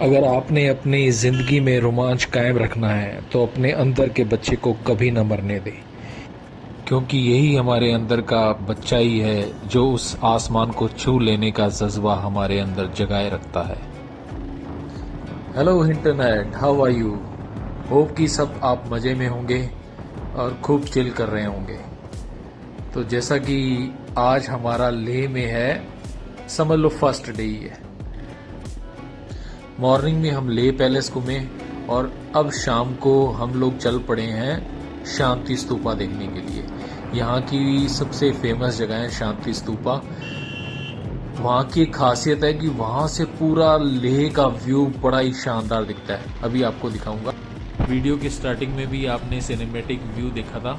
अगर आपने अपनी ज़िंदगी में रोमांच कायम रखना है तो अपने अंदर के बच्चे को कभी न मरने दें, क्योंकि यही हमारे अंदर का बच्चा ही है जो उस आसमान को छू लेने का जज्बा हमारे अंदर जगाए रखता है। Hello internet, how are you? Hope कि सब आप मज़े में होंगे और खूब चिल कर रहे होंगे। तो जैसा कि आज हमारा लेह में है, समझ लो फर्स्ट डे ही है। मॉर्निंग में हम लेह पैलेस घूमे और अब शाम को हम लोग चल पड़े हैं शांति स्तूपा देखने के लिए। यहाँ की सबसे फेमस जगह है शांति स्तूपा। वहाँ की एक खासियत है कि वहाँ से पूरा लेह का व्यू बड़ा ही शानदार दिखता है। अभी आपको दिखाऊंगा। वीडियो की स्टार्टिंग में भी आपने सिनेमैटिक व्यू देखा था,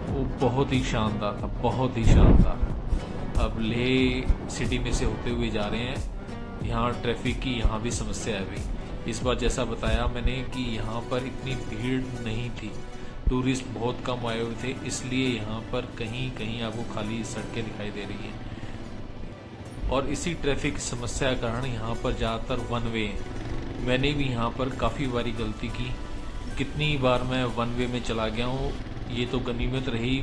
वो बहुत ही शानदार था, बहुत ही शानदार। अब लेह सिटी में से होते हुए जा रहे हैं। यहाँ ट्रैफिक की यहाँ भी समस्या है अभी। इस बार जैसा बताया मैंने कि यहाँ पर इतनी भीड़ नहीं थी, टूरिस्ट बहुत कम आए हुए थे, इसलिए यहाँ पर कहीं कहीं आपको खाली सड़कें दिखाई दे रही हैं। और इसी ट्रैफिक समस्या के कारण यहाँ पर ज़्यादातर वन वे है। मैंने भी यहाँ पर काफ़ी बारी गलती की, कितनी बार मैं वन वे में चला गया हूँ। ये तो गनीमत रही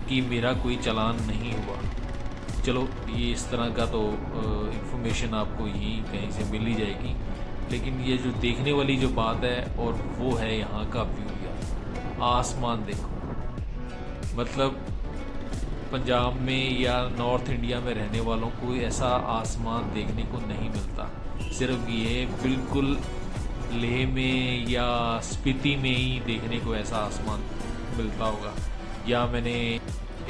कि मेरा कोई चालान नहीं हुआ। चलो, ये इस तरह का तो इन्फॉर्मेशन आपको यहीं कहीं से मिल ही जाएगी, लेकिन ये जो देखने वाली जो बात है और वो है यहाँ का व्यू। यार आसमान देखो, मतलब पंजाब में या नॉर्थ इंडिया में रहने वालों को ऐसा आसमान देखने को नहीं मिलता। सिर्फ ये बिल्कुल लेह में या स्पीति में ही देखने को ऐसा आसमान मिलता होगा। या मैंने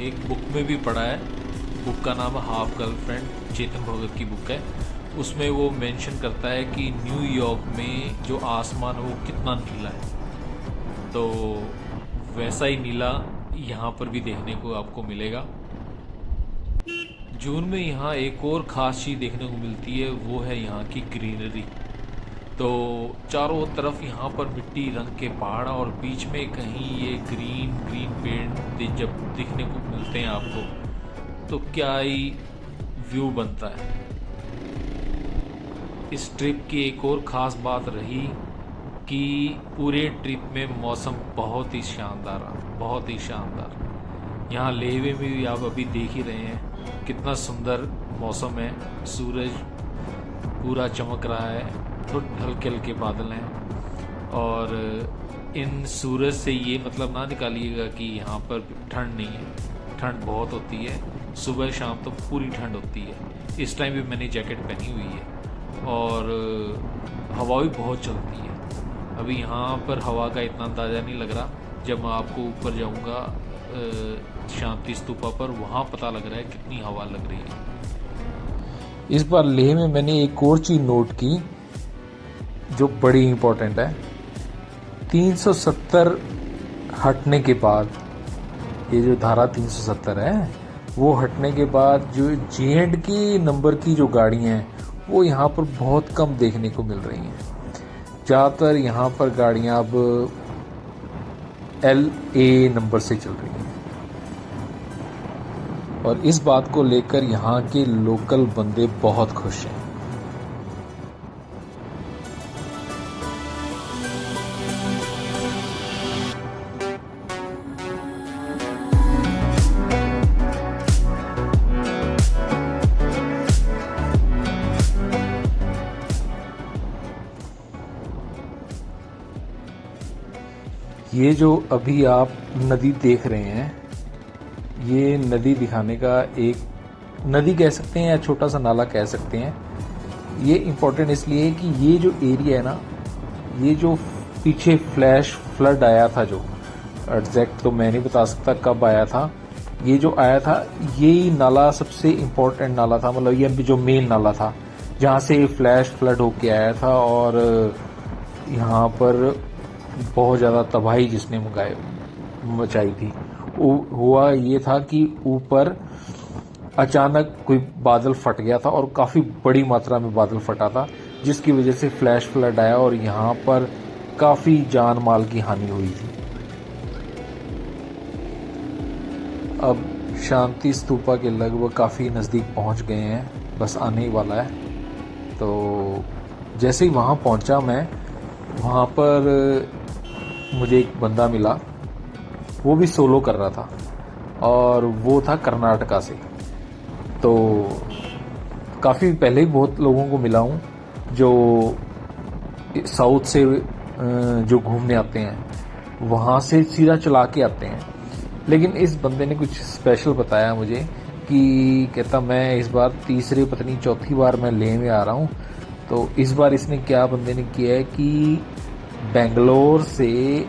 एक बुक में भी पढ़ा है, बुक का नाम है हाफ गर्लफ्रेंड, चेतन भगत की बुक है। उसमें वो मेंशन करता है कि न्यूयॉर्क में जो आसमान है वो कितना नीला है, तो वैसा ही नीला यहाँ पर भी देखने को आपको मिलेगा। जून में यहाँ एक और ख़ास चीज़ देखने को मिलती है, वो है यहाँ की ग्रीनरी। तो चारों तरफ यहाँ पर मिट्टी रंग के पहाड़ और बीच में कहीं ये ग्रीन ग्रीन पेड़ जब दिखने को मिलते हैं आपको, तो क्या ही व्यू बनता है। इस ट्रिप की एक और ख़ास बात रही कि पूरे ट्रिप में मौसम बहुत ही शानदार रहा, बहुत ही शानदार। यहाँ लेह में भी आप अभी देख ही रहे हैं कितना सुंदर मौसम है। सूरज पूरा चमक रहा है, थोड़े हल्के हल्के बादल हैं। और इन सूरज से ये मतलब ना निकालिएगा कि यहाँ पर ठंड नहीं है, ठंड बहुत होती है। सुबह शाम तो पूरी ठंड होती है। इस टाइम भी मैंने जैकेट पहनी हुई है और हवा भी बहुत चलती है। अभी यहाँ पर हवा का इतना अंदाज़ा नहीं लग रहा, जब मैं आपको ऊपर जाऊँगा शांति स्तूपा पर, वहाँ पता लग रहा है कितनी हवा लग रही है। इस बार लेह में मैंने एक और चीज़ नोट की जो बड़ी इम्पोर्टेंट है। 370 हटने के बाद, ये जो धारा 370 है, वो हटने के बाद जो J&K की नंबर की जो गाड़ियाँ हैं वो यहाँ पर बहुत कम देखने को मिल रही हैं। ज़्यादातर यहाँ पर गाड़ियाँ अब LA नंबर से चल रही हैं और इस बात को लेकर यहाँ के लोकल बंदे बहुत खुश हैं। ये जो अभी आप नदी देख रहे हैं, ये नदी दिखाने का एक नदी कह सकते हैं या छोटा सा नाला कह सकते हैं। ये इम्पोर्टेंट इसलिए है कि ये जो एरिया है ना, ये जो पीछे फ्लैश फ्लड आया था, जो एग्जैक्ट तो मैं नहीं बता सकता कब आया था, ये जो आया था, यही नाला सबसे इम्पोर्टेंट नाला था। मतलब ये जो मेन नाला था जहाँ से फ्लैश फ्लड होके आया था और यहाँ पर बहुत ज़्यादा तबाही जिसने मचाई थी। हुआ ये था कि ऊपर अचानक कोई बादल फट गया था और काफ़ी बड़ी मात्रा में बादल फटा था, जिसकी वजह से फ्लैश फ्लड आया और यहाँ पर काफ़ी जान माल की हानि हुई थी। अब शांति स्तूपा के लगभग काफ़ी नज़दीक पहुँच गए हैं, बस आने ही वाला है। तो जैसे ही वहाँ पहुँचा मैं, वहाँ पर मुझे एक बंदा मिला, वो भी सोलो कर रहा था और वो था कर्नाटका से। तो काफ़ी पहले ही बहुत लोगों को मिला हूँ जो साउथ से जो घूमने आते हैं वहाँ से सीधा चला के आते हैं, लेकिन इस बंदे ने कुछ स्पेशल बताया मुझे कि कहता मैं इस बार तीसरी पता नहीं चौथी बार मैं लेह में आ रहा हूँ। तो इस बार इसने क्या बंदे ने किया है कि बेंगलोर से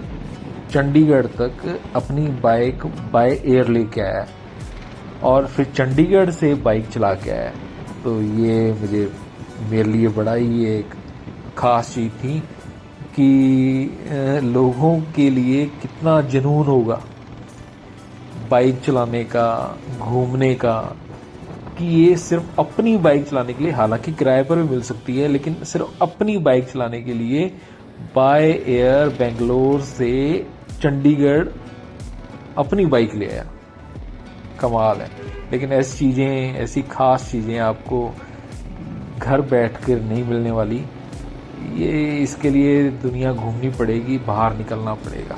चंडीगढ़ तक अपनी बाइक बाय एयर लेके आया है और फिर चंडीगढ़ से बाइक चला के आया है। तो ये मेरे लिए बड़ा ही एक ख़ास चीज़ थी कि लोगों के लिए कितना जुनून होगा बाइक चलाने का, घूमने का, कि ये सिर्फ अपनी बाइक चलाने के लिए, हालांकि किराए पर भी मिल सकती है, लेकिन सिर्फ अपनी बाइक चलाने के लिए बाय एयर बेंगलोर से चंडीगढ़ अपनी बाइक ले आया। कमाल है। लेकिन ऐसी चीज़ें, ऐसी ख़ास चीज़ें आपको घर बैठकर नहीं मिलने वाली। ये इसके लिए दुनिया घूमनी पड़ेगी, बाहर निकलना पड़ेगा।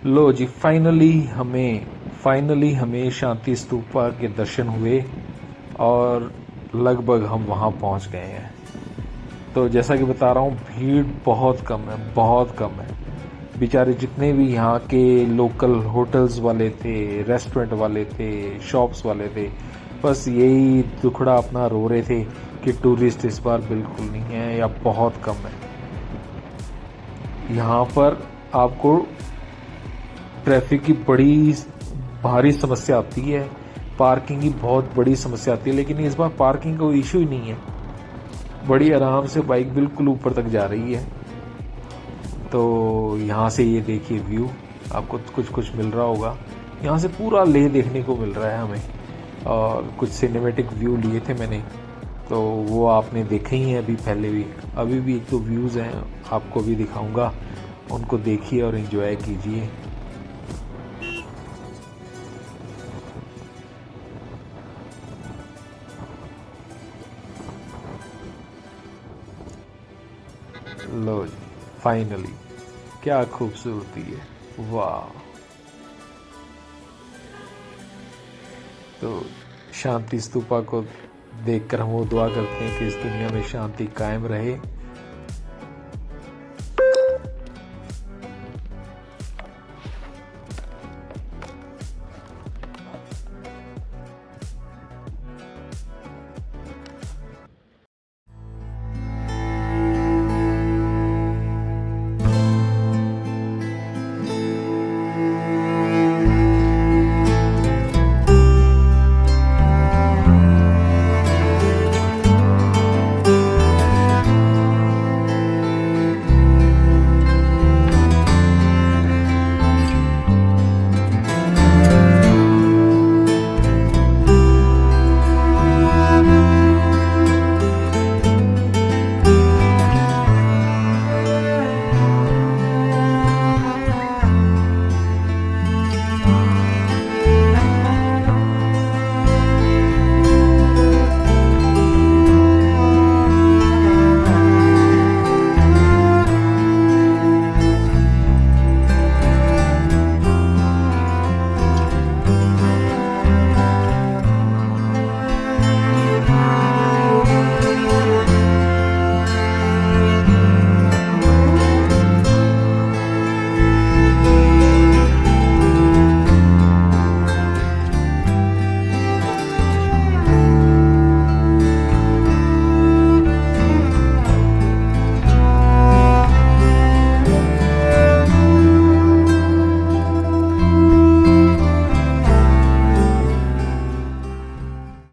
लो जी, फाइनली हमें शांति स्तूपा के दर्शन हुए और लगभग हम वहाँ पहुँच गए हैं। तो जैसा कि बता रहा हूँ, भीड़ बहुत कम है, बहुत कम है। बेचारे जितने भी यहाँ के लोकल होटल्स वाले थे, रेस्टोरेंट वाले थे, शॉप्स वाले थे, बस यही दुखड़ा अपना रो रहे थे कि टूरिस्ट इस बार बिल्कुल नहीं है या बहुत कम है। यहाँ पर आपको ट्रैफिक की बड़ी भारी समस्या आती है, पार्किंग की बहुत बड़ी समस्या आती है, लेकिन इस बार पार्किंग का कोई इशू ही नहीं है। बड़ी आराम से बाइक बिल्कुल ऊपर तक जा रही है। तो यहाँ से ये देखिए व्यू, आपको कुछ मिल रहा होगा। यहाँ से पूरा लेह देखने को मिल रहा है हमें, और कुछ सिनेमेटिक व्यू लिए थे मैंने, तो वो आपने देखे ही हैं अभी पहले भी। अभी भी एक दो व्यूज़ हैं, आपको भी दिखाऊंगा, उनको देखिए और एंजॉय कीजिए। लो जी, फाइनली क्या खूबसूरती है, वाह। तो शांति स्तूपा को देखकर हम वो दुआ करते हैं कि इस दुनिया में शांति कायम रहे